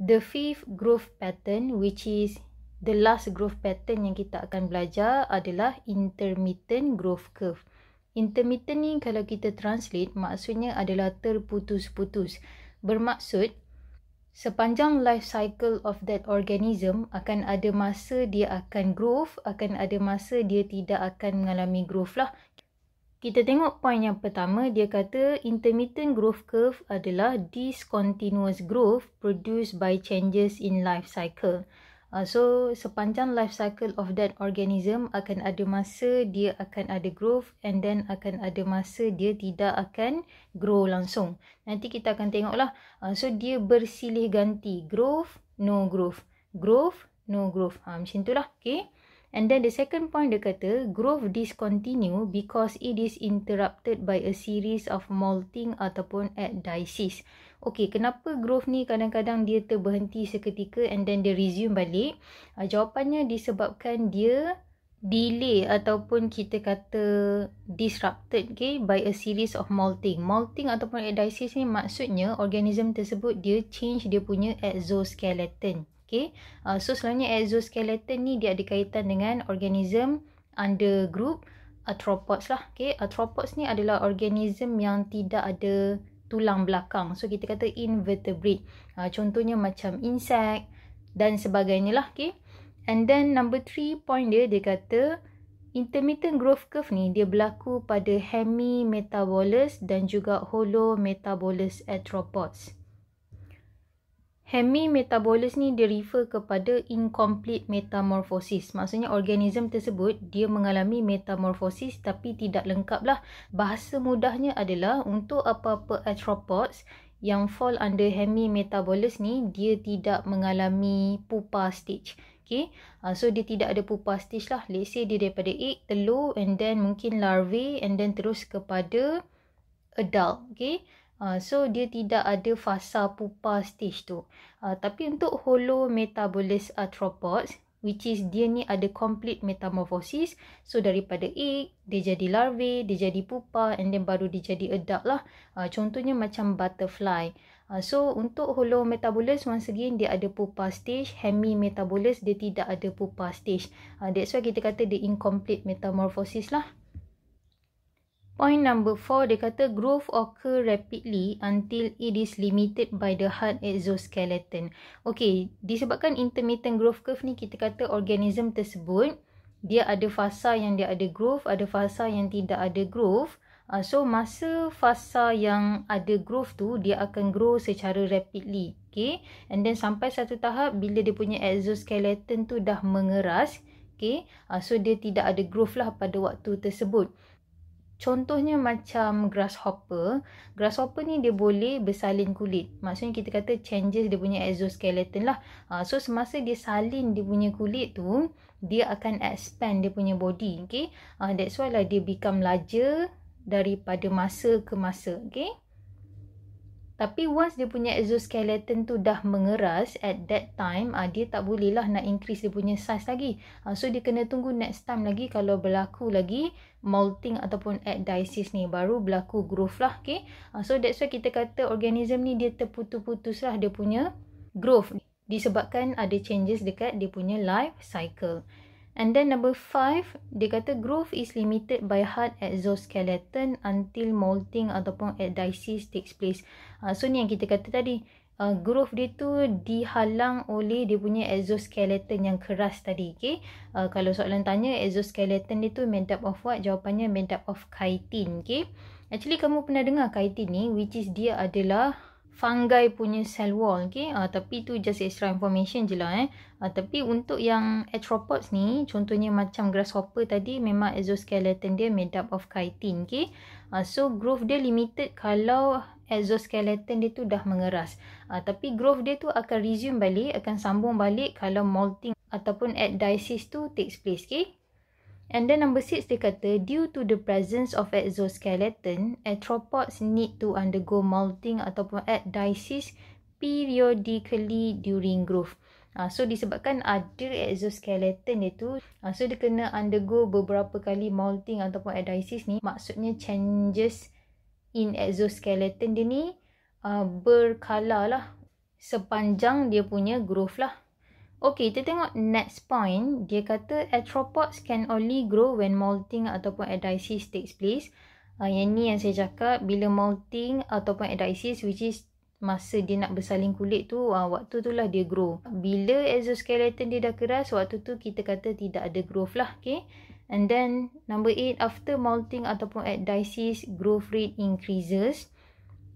The fifth growth pattern, which is the last growth pattern yang kita akan belajar, adalah intermittent growth curve. Intermittent ni kalau kita translate, maksudnya adalah terputus-putus. Bermaksud, sepanjang life cycle of that organism akan ada masa dia akan growth, akan ada masa dia tidak akan mengalami growth lah. Kita tengok point yang pertama, dia kata intermittent growth curve adalah discontinuous growth produced by changes in life cycle. So, sepanjang life cycle of that organism akan ada masa dia akan ada growth and then akan ada masa dia tidak akan grow langsung. Nanti kita akan tengoklah. So, dia bersilih ganti. Growth, no growth. Growth, no growth. Macam itulah. Okay. And then the second point dia kata, growth discontinue because it is interrupted by a series of molting ataupun ecdysis. Okay, kenapa growth ni kadang-kadang dia terberhenti seketika and then dia resume balik? Jawapannya disebabkan dia delay ataupun kita kata disrupted, okay, by a series of molting. Molting ataupun ecdysis ni maksudnya organism tersebut dia change dia punya exoskeleton. Okay. So selalunya exoskeleton ni dia ada kaitan dengan organism under group arthropods lah. Okay. Arthropods ni adalah organism yang tidak ada tulang belakang. So kita kata invertebrate. Contohnya macam insect dan sebagainya lah. Okay. And then number 3 point dia kata intermittent growth curve ni dia berlaku pada hemimetabolous dan juga holometabolous arthropods. Hemimetabolous ni dia refer kepada incomplete metamorphosis. Maksudnya organism tersebut dia mengalami metamorphosis tapi tidak lengkap lah. Bahasa mudahnya adalah untuk apa-apa arthropods yang fall under hemimetabolous ni dia tidak mengalami pupa stage. Okay. So dia tidak ada pupa stage lah. Let's say dia daripada egg, telur and then mungkin larvae and then terus kepada adult. Okay. So dia tidak ada fasa pupa stage tu. Tapi untuk holometabolous arthropods, which is dia ni ada complete metamorphosis. So daripada egg, dia jadi larvae, dia jadi pupa and then baru dia jadi adult lah. Contohnya macam butterfly. So untuk holometabolous, once again dia ada pupa stage. Hemimetabolous dia tidak ada pupa stage. That's why kita kata dia incomplete metamorphosis lah. Point number 4, dia kata growth occur rapidly until it is limited by the hard exoskeleton. Okay, disebabkan intermittent growth curve ni kita kata organism tersebut dia ada fasa yang dia ada growth, ada fasa yang tidak ada growth. So masa fasa yang ada growth tu dia akan grow secara rapidly. Okay, and then sampai satu tahap bila dia punya exoskeleton tu dah mengeras. Okay, so dia tidak ada growth lah pada waktu tersebut. Contohnya macam grasshopper. Grasshopper ni dia boleh bersalin kulit. Maksudnya kita kata changes dia punya exoskeleton lah. So semasa dia salin dia punya kulit tu, dia akan expand dia punya body. Okay. That's why lah dia become larger daripada masa ke masa. Okay. Tapi once dia punya exoskeleton tu dah mengeras, at that time dia tak boleh lah nak increase dia punya size lagi. So dia kena tunggu next time lagi kalau berlaku lagi molting ataupun ecdysis ni, baru berlaku growth lah. Okay. So that's why kita kata organism ni dia terputus-putus lah dia punya growth disebabkan ada changes dekat dia punya life cycle. And then number 5, dia kata growth is limited by hard exoskeleton until molting ataupun ecdysis takes place. So ni yang kita kata tadi, growth dia tu dihalang oleh dia punya exoskeleton yang keras tadi. Okay? Kalau soalan tanya exoskeleton dia tu made up of what? Jawapannya made up of chitin. Okay? Actually kamu pernah dengar chitin ni, which is dia adalah fungi punya cell wall. Okay? Tapi tu just extra information je lah. Tapi untuk yang arthropods ni, contohnya macam grasshopper tadi, memang exoskeleton dia made up of chitin. Okay? So growth dia limited kalau exoskeleton dia tu dah mengeras. Tapi growth dia tu akan resume balik, akan sambung balik kalau molting ataupun ecdysis tu takes place. Okay? And then number 6 dia kata, due to the presence of exoskeleton, arthropods need to undergo molting ataupun ecdysis periodically during growth. So disebabkan ada exoskeleton dia tu, so dia kena undergo beberapa kali molting ataupun ecdysis ni. Maksudnya changes in exoskeleton dia ni berkala lah. sepanjang dia punya growth lah. Okay, kita tengok next point. Dia kata arthropods can only grow when molting ataupun adiasis takes place. Yang ni yang saya cakap, bila molting ataupun adiasis, which is masa dia nak bersalin kulit tu, waktu tu lah dia grow. Bila exoskeleton dia dah keras, waktu tu kita kata tidak ada growth lah. Okay. And then number 8, after molting ataupun adiasis, growth rate increases.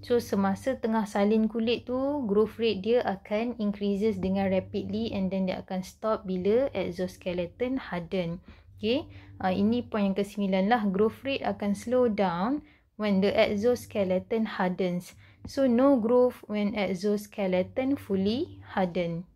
So, semasa tengah salin kulit tu, growth rate dia akan increases dengan rapidly and then dia akan stop bila exoskeleton harden. Okay. Ini point yang ke-9 lah. Growth rate akan slow down when the exoskeleton hardens. So, no growth when exoskeleton fully harden.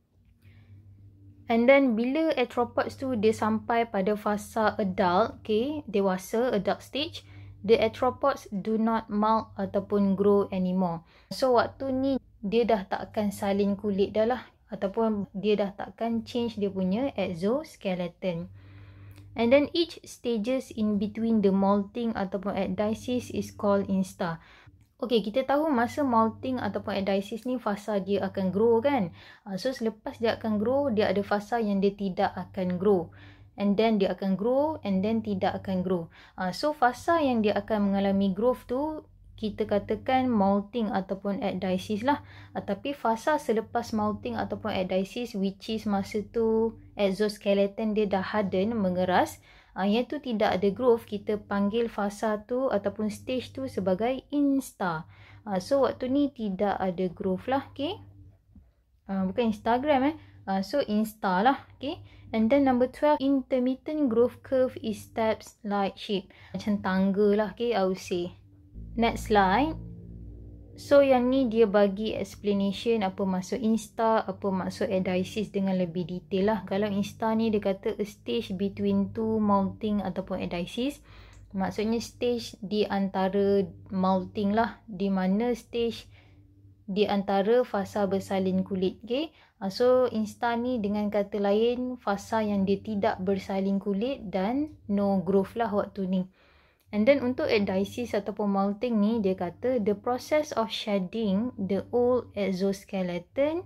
And then, bila arthropods tu dia sampai pada fasa adult, okay, dewasa, adult stage, the arthropods do not molt ataupun grow anymore. So, waktu ni dia dah takkan salin kulit dah lah. Ataupun dia dah takkan change dia punya exoskeleton. And then each stages in between the molting ataupun adiasis is called insta. Okay, kita tahu masa molting ataupun adiasis ni fasa dia akan grow kan. So, selepas dia akan grow, dia ada fasa yang dia tidak akan grow. And then dia akan grow and then tidak akan grow. So, fasa yang dia akan mengalami growth tu, kita katakan molting ataupun adiasis lah. Tapi fasa selepas molting ataupun adiasis, which is masa tu exoskeleton dia dah harden, mengeras, yang tu tidak ada growth, kita panggil fasa tu ataupun stage tu sebagai insta. So, waktu ni tidak ada growth lah. Okay. Bukan Instagram so, insta lah. Okay. And then number 12, intermittent growth curve is steps like shape. Macam tangga lah, okay, I would say. Next slide. So, yang ni dia bagi explanation apa maksud insta, apa maksud adiasis dengan lebih detail lah. Kalau insta ni dia kata a stage between two molting ataupun adiasis. Maksudnya stage di antara molting lah. Di mana stage di antara fasa bersalin kulit, okay. So, insta ni dengan kata lain, fasa yang dia tidak bersalin kulit dan no growth lah waktu ni. And then untuk adiasis ataupun molting ni, dia kata the process of shedding the old exoskeleton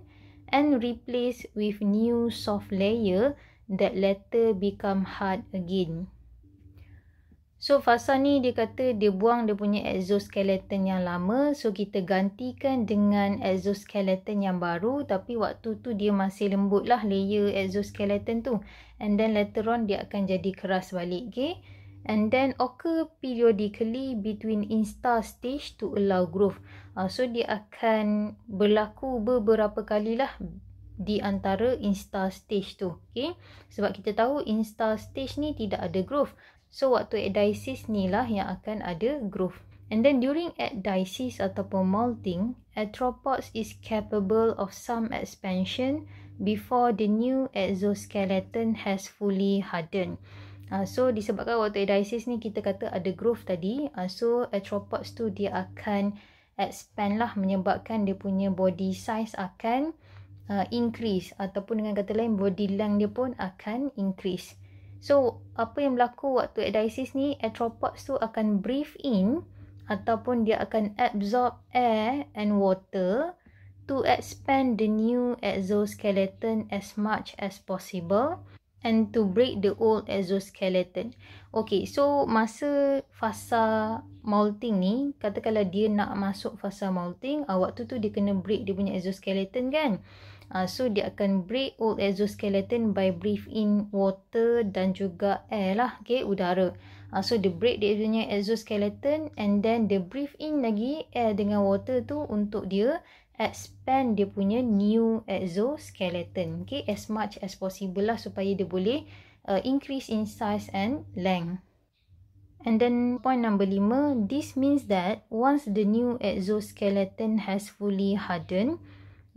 and replace with new soft layer that later become hard again. So, fasa ni dia kata dia buang dia punya exoskeleton yang lama. So, kita gantikan dengan exoskeleton yang baru. Tapi waktu tu dia masih lembut lah layer exoskeleton tu. And then later on dia akan jadi keras balik. Okay. And then occur periodically between insta stage to allow growth. So, dia akan berlaku beberapa kali lah di antara insta stage tu. Okay. Sebab kita tahu insta stage ni tidak ada growth. So, waktu adiasis ni lah yang akan ada growth. And then during adiasis ataupun molting, arthropods is capable of some expansion before the new exoskeleton has fully hardened. So, disebabkan waktu adiasis ni kita kata ada growth tadi. So, arthropods tu dia akan expand lah, menyebabkan dia punya body size akan increase. Ataupun dengan kata lain, body length dia pun akan increase. So, apa yang berlaku waktu adiasis ni, arthropods tu akan breathe in ataupun dia akan absorb air and water to expand the new exoskeleton as much as possible and to break the old exoskeleton. Okay, so masa fasa molting ni, katakanlah dia nak masuk fasa molting, waktu tu dia kena break dia punya exoskeleton kan. So, dia akan break old exoskeleton by breathe in water dan juga air lah, okay, udara. So, dia break dia punya exoskeleton and then dia breathe in lagi air dengan water tu untuk dia expand dia punya new exoskeleton, okay, as much as possible lah supaya dia boleh increase in size and length. And then point number 5, this means that once the new exoskeleton has fully hardened,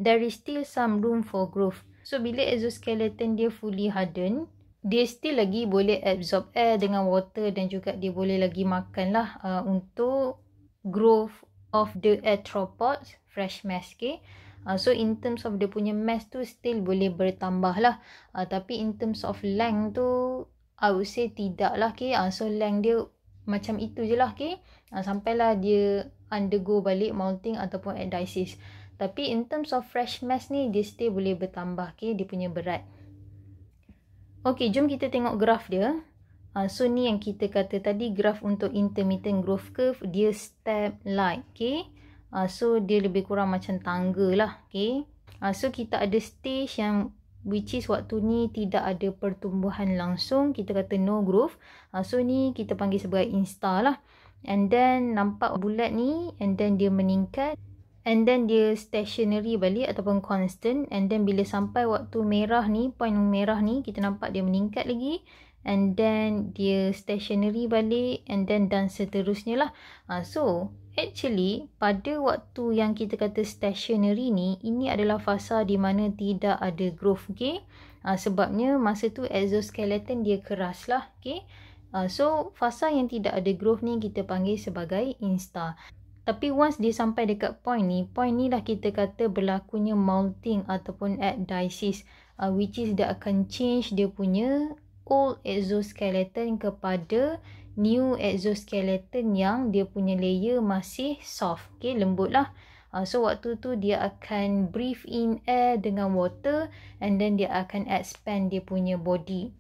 there is still some room for growth. So, bila exoskeleton dia fully harden, dia still lagi boleh absorb air dengan water dan juga dia boleh lagi makan lah untuk growth of the arthropods, fresh mass, okay. So, in terms of dia punya mass tu still boleh bertambah lah. Tapi in terms of length tu, I would say tidak lah, okay. So, length dia macam itu je lah, okay. Sampailah dia undergo balik molting ataupun adiasis. Tapi in terms of fresh mass ni, dia still boleh bertambah, okay, dia punya berat. Okay, jom kita tengok graf dia. So ni yang kita kata tadi, graf untuk intermittent growth curve, dia step like, okay. So dia lebih kurang macam tangga lah, okay. So kita ada stage yang which is waktu ni tidak ada pertumbuhan langsung, kita kata no growth. So ni kita panggil sebagai insta lah. And then nampak bulat ni, and then dia meningkat, and then dia stationary balik ataupun constant. And then bila sampai waktu merah ni, point merah ni, kita nampak dia meningkat lagi, and then dia stationary balik, and then dan seterusnya lah. So actually pada waktu yang kita kata stationary ni, ini adalah fasa di mana tidak ada growth, okay. Sebabnya masa tu exoskeleton dia keras lah, okay. So fasa yang tidak ada growth ni kita panggil sebagai insta. Tapi once dia sampai dekat point ni lah kita kata berlakunya molting ataupun ecdysis, which is dia akan change dia punya old exoskeleton kepada new exoskeleton yang dia punya layer masih soft, okay, lembut lah. So waktu tu dia akan breathe in air dengan water, and then dia akan expand dia punya body.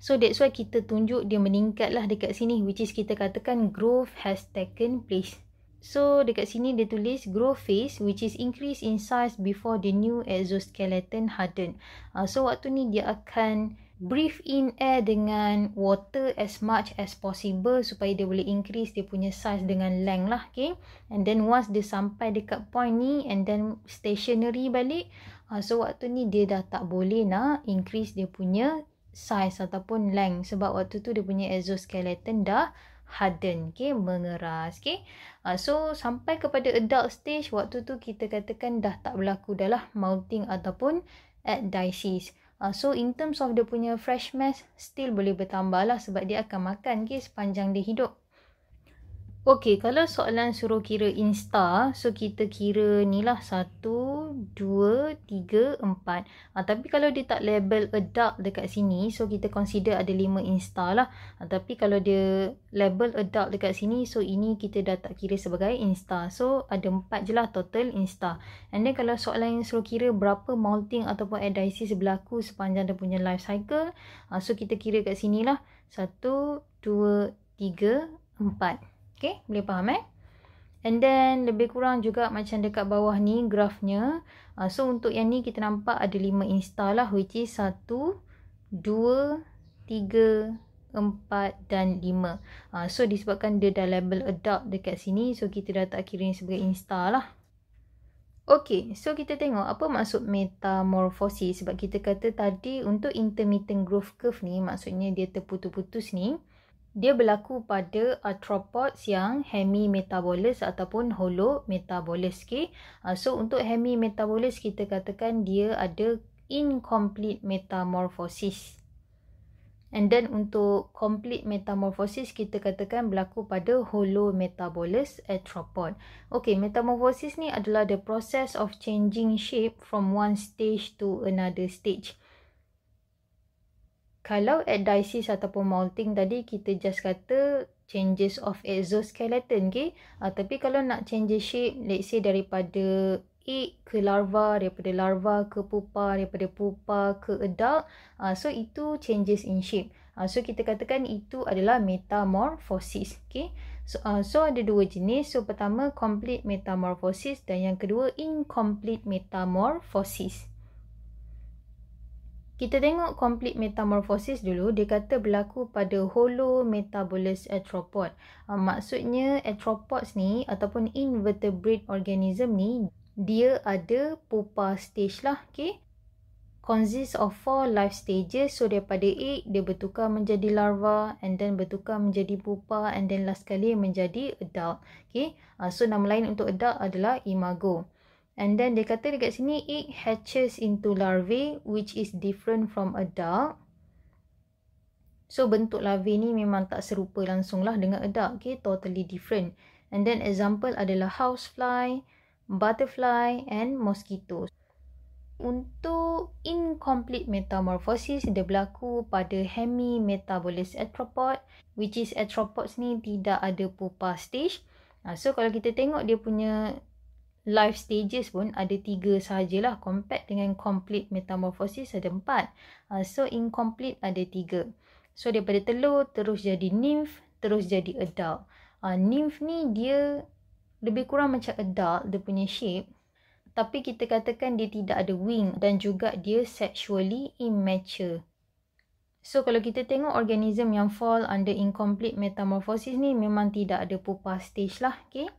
So that's why kita tunjuk dia meningkat lah dekat sini, which is kita katakan growth has taken place. So dekat sini dia tulis growth phase, which is increase in size before the new exoskeleton harden. So waktu ni dia akan breathe in air dengan water as much as possible supaya dia boleh increase dia punya size dengan length lah, okay. And then once dia sampai dekat point ni, and then stationary balik, so waktu ni dia dah tak boleh nak increase dia punya size ataupun length, sebab waktu tu dia punya exoskeleton dah harden, okay, mengeras, okay. So sampai kepada adult stage, waktu tu kita katakan dah tak berlaku dah lah molting ataupun ecdysis. So in terms of dia punya fresh mass, still boleh bertambah lah sebab dia akan makan, okay, sepanjang dia hidup. Okay, kalau soalan suruh kira insta, so kita kira ni lah 1, 2, 3, 4. Tapi kalau dia tak label adult dekat sini, so kita consider ada 5 insta lah. Tapi kalau dia label adult dekat sini, so ini kita dah tak kira sebagai insta. So ada 4 je lah total insta. And then kalau soalan yang suruh kira berapa molting ataupun ecdysis berlaku sepanjang dia punya life cycle, so kita kira kat sini lah 1, 2, 3, 4. Okay, boleh faham And then lebih kurang juga macam dekat bawah ni grafnya. So untuk yang ni kita nampak ada 5 insta lah, which is 1, 2, 3, 4 dan 5. So disebabkan dia dah label adult dekat sini, so kita dah tak kira ni sebagai insta lah. Okay, so kita tengok apa maksud metamorfosis. Sebab kita kata tadi untuk intermittent growth curve ni, maksudnya dia terputus-putus ni, dia berlaku pada arthropods yang hemimetabolous ataupun holometabolous, okay. So untuk hemimetabolous kita katakan dia ada incomplete metamorphosis. And then untuk complete metamorphosis kita katakan berlaku pada holometabolous arthropod. Okay, metamorphosis ni adalah the process of changing shape from one stage to another stage. Kalau ecdysis ataupun molting tadi kita just kata changes of exoskeleton, okay. Tapi kalau nak change shape, let's say daripada egg ke larva, daripada larva ke pupa, daripada pupa ke adult, so itu changes in shape. So kita katakan itu adalah metamorphosis, okay. So ada dua jenis. So pertama complete metamorphosis dan yang kedua incomplete metamorphosis. Kita tengok complete metamorphosis dulu. Dia kata berlaku pada holometabolous arthropod. Maksudnya arthropods ni ataupun invertebrate organism ni, dia ada pupa stage lah, okay. Consists of 4 life stages. So daripada egg dia bertukar menjadi larva, and then bertukar menjadi pupa, and then last kali menjadi adult, okay. So nama lain untuk adult adalah imago. And then dia kata dekat sini egg hatches into larvae which is different from adult. So bentuk larvae ni memang tak serupa langsung lah dengan adult, okay, totally different. And then example adalah housefly, butterfly and mosquito. Untuk incomplete metamorphosis dia berlaku pada hemimetabolous arthropod, which is arthropods ni tidak ada pupa stage. So kalau kita tengok dia punya life stages pun ada 3 sahajalah, compared dengan complete metamorphosis ada 4. So incomplete ada 3. So daripada telur terus jadi nymph, terus jadi adult. Nymph ni dia lebih kurang macam adult, dia punya shape, tapi kita katakan dia tidak ada wing dan juga dia sexually immature. So kalau kita tengok organism yang fall under incomplete metamorphosis ni memang tidak ada pupa stage lah, okay?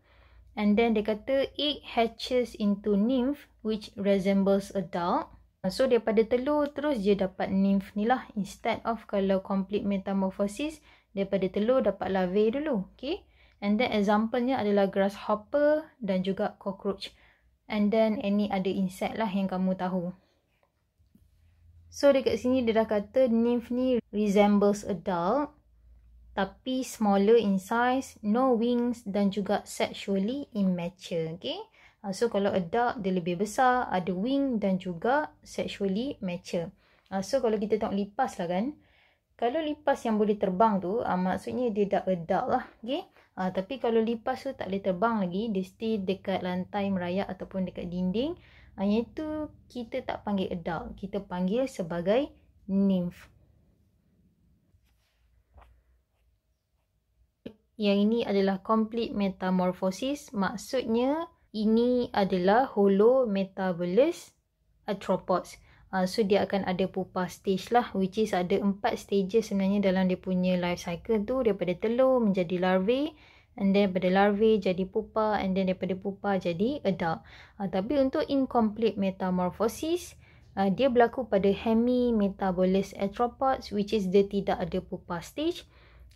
And then dia kata egg hatches into nymph which resembles adult. So daripada telur terus dia dapat nymph ni lah, instead of kalau complete metamorphosis daripada telur dapat larvae dulu, okay? And then example-nya adalah grasshopper dan juga cockroach. And then any other insect lah yang kamu tahu. So dekat sini dia dah kata nymph ni resembles adult tapi smaller in size, no wings dan juga sexually immature, okay? So kalau adult dia lebih besar, ada wing dan juga sexually mature. So kalau kita tengok lipas lah kan, kalau lipas yang boleh terbang tu maksudnya dia dah adult lah, okay? Tapi kalau lipas tu tak boleh terbang lagi, dia still dekat lantai merayap ataupun dekat dinding, yang itu kita tak panggil adult, kita panggil sebagai nymph. Yang ini adalah complete metamorphosis, maksudnya ini adalah holometabolous arthropods. So dia akan ada pupa stage lah, which is ada 4 stages sebenarnya dalam dia punya life cycle tu, daripada telur menjadi larvae, and then daripada larvae jadi pupa, and then daripada pupa jadi adult. Tapi untuk incomplete metamorphosis, dia berlaku pada hemimetabolous arthropods, which is dia tidak ada pupa stage.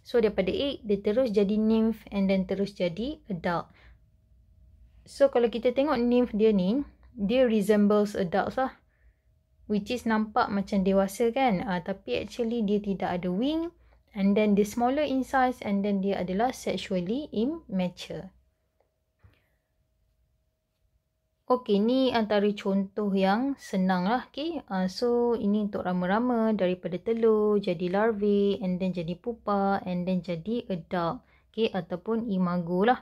So daripada egg dia terus jadi nymph and then terus jadi adult. So kalau kita tengok nymph dia ni, dia resembles adults lah, which is nampak macam dewasa kan, tapi actually dia tidak ada wing, and then dia smaller in size, and then dia adalah sexually immature. Okay, ni antara contoh yang senang lah, okay? So ini untuk rama-rama daripada telur jadi larvae, and then jadi pupa, and then jadi adult, okay? Ataupun imago lah.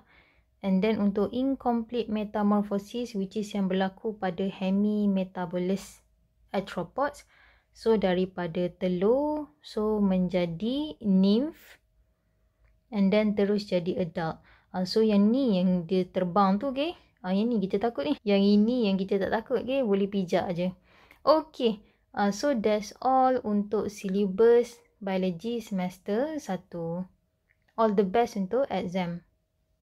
And then untuk incomplete metamorphosis, which is yang berlaku pada hemimetabolous arthropods, so daripada telur so menjadi nymph and then terus jadi adult. So yang ni yang dia terbang tu, okay? Yang ni kita takut ni, yang ini yang kita tak takut, okay? Boleh pijak je. Okay, so that's all untuk syllabus biology semester 1. All the best untuk exam.